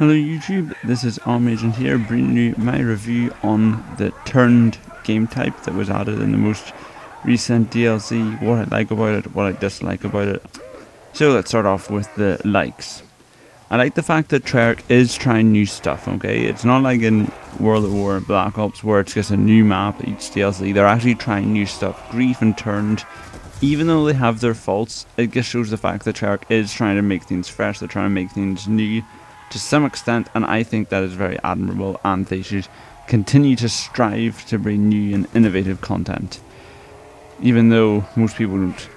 Hello YouTube, this is Armagent here, bringing you my review on the turned game type that was added in the most recent DLC, what I like about it, what I dislike about it. So let's start off with the likes. I like the fact that Treyarch is trying new stuff, okay? It's not like in World at War and Black Ops where it's just a new map each DLC. They're actually trying new stuff. Grief and Turned, even though they have their faults, it just shows the fact that Treyarch is trying to make things fresh, they're trying to make things new to some extent, and I think that is very admirable, and they should continue to strive to bring new and innovative content. Even though most people don't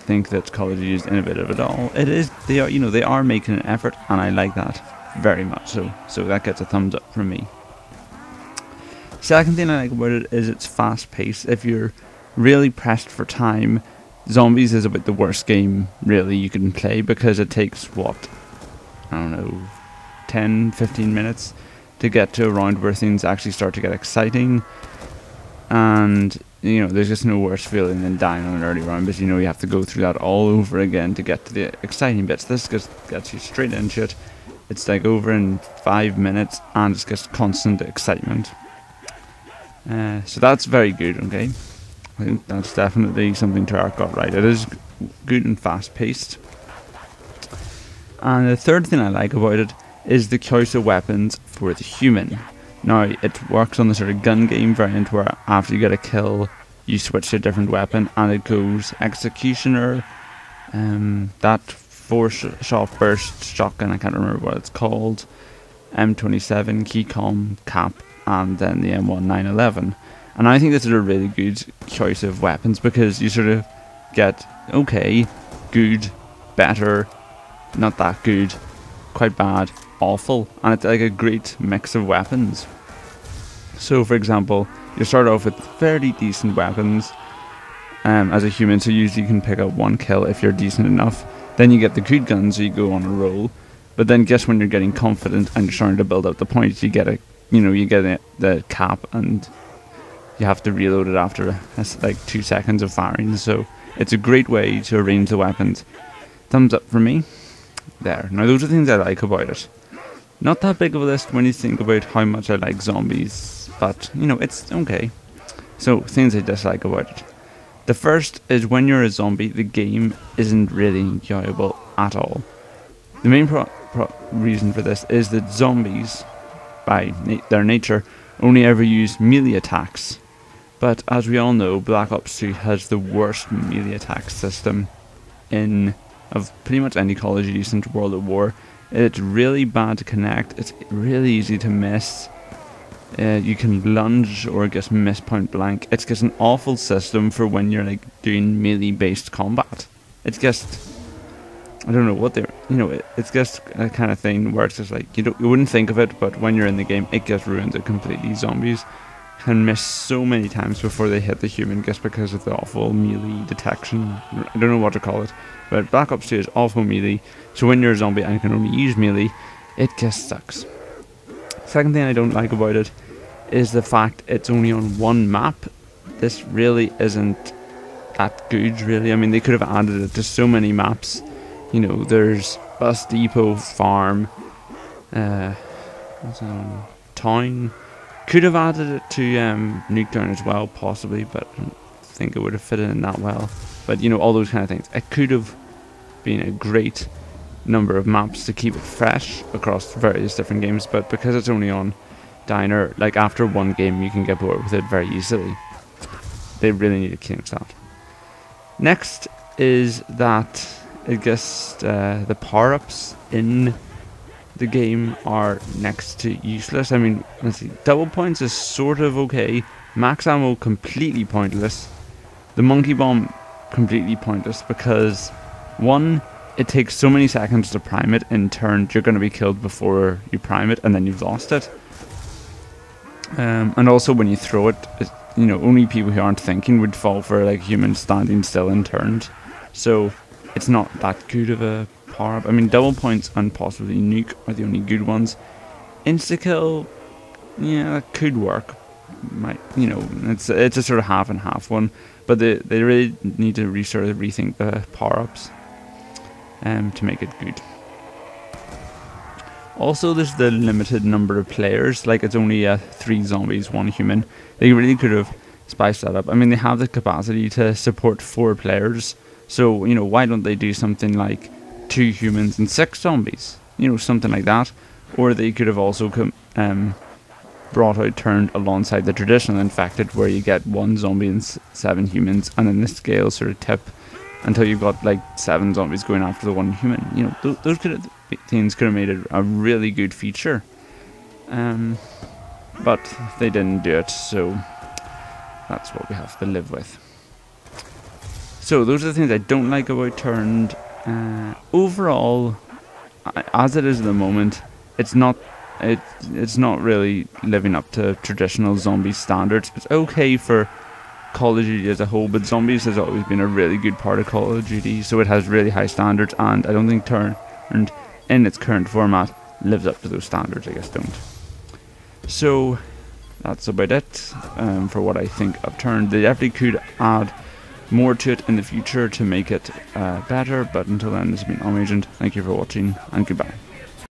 think that Call of Duty is innovative at all, it is. They are making an effort, and I like that very much. So that gets a thumbs up from me. Second thing I like about it is it's fast paced. If you're really pressed for time, Zombies is about the worst game really you can play, because it takes what, I don't know, 10-15 minutes to get to a round where things actually start to get exciting, and there's just no worse feeling than dying on an early round, because you have to go through that all over again to get to the exciting bits. This just gets you straight into it. It's like over in 5 minutes, and it's just constant excitement. So that's very good, okay? I think that's definitely something Treyarch got right. It is good and fast paced. And the third thing I like about it is the choice of weapons for the human. Now, it works on the sort of gun game variant where after you get a kill, you switch to a different weapon, and it goes Executioner, that 4-shot burst shotgun, I can't remember what it's called, M27, Keycom, Cap, and then the M1 911. And I think this is a really good choice of weapons, because you sort of get okay, good, better, not that good, quite bad, awful, and it's like a great mix of weapons. So for example, you start off with fairly decent weapons as a human, so usually you can pick up one kill if you're decent enough. Then you get the good guns, so you go on a roll. But then guess when you're getting confident and you're starting to build up the points, you get the cap, and you have to reload it after like 2 seconds of firing. So it's a great way to arrange the weapons. Thumbs up for me. There. Now those are things I like about it. Not that big of a list when you think about how much I like Zombies, but it's okay. So things I dislike about it. The first is when you're a zombie, the game isn't really enjoyable at all. The main reason for this is that zombies, by their nature, only ever use melee attacks. But as we all know, Black Ops 2 has the worst melee attack system of pretty much any Call of Duty since World at War. It's really bad to connect, it's really easy to miss, you can lunge or just miss point blank. It's just an awful system for when you're like doing melee based combat. It's just, I don't know what they're, it's just a kind of thing where it's just like, you wouldn't think of it, but when you're in the game, it just ruins it completely. Zombies can miss so many times before they hit the human just because of the awful melee detection. I don't know what to call it, but Black Ops 2 is awful melee, so when you're a zombie and you can only use melee, it just sucks. Second thing I don't like about it is the fact it's only on one map. This really isn't that good, really. I mean, they could have added it to so many maps. There's Bus Depot, Farm, what's that one? Town. Could have added it to Nuketown as well, possibly, but I don't think it would have fit in that well. But all those kind of things. It could have been a great number of maps to keep it fresh across various different games, but because it's only on Diner, like after one game you can get bored with it very easily. They really need to change that. Next is that I guess the power-ups in the game are next to useless. I mean, let's see, double points is sort of okay, max ammo completely pointless, the monkey bomb completely pointless, because one, it takes so many seconds to prime it. In turn, you're going to be killed before you prime it, and then you've lost it. And also when you throw it, only people who aren't thinking would fall for like humans standing still and turned. So it's not that good of a power up. I mean, double points and possibly nuke are the only good ones. Insta-kill, yeah, that could work. It's a sort of half and half one, but they really need to rethink the power ups to make it good. Also, there's the limited number of players. Like, it's only 3 zombies, 1 human. They really could have spiced that up. I mean, they have the capacity to support 4 players. So, you know, why don't they do something like 2 humans and 6 zombies? You know, something like that. Or they could have also brought out turned alongside the traditional infected, where you get 1 zombie and 7 humans, and then the scale sort of tip until you've got like 7 zombies going after the 1 human. You know, those things could have made it a really good feature. But they didn't do it, so that's what we have to live with. So those are the things I don't like about Turned. Overall, as it is at the moment, it's not really living up to traditional zombie standards. It's okay for Call of Duty as a whole, but zombies has always been a really good part of Call of Duty, so it has really high standards, and I don't think Turned in its current format lives up to those standards. I guess don't. So that's about it for what I think of Turned. They definitely could add more to it in the future to make it better, but until then, this has been Omagent. Thank you for watching, and goodbye.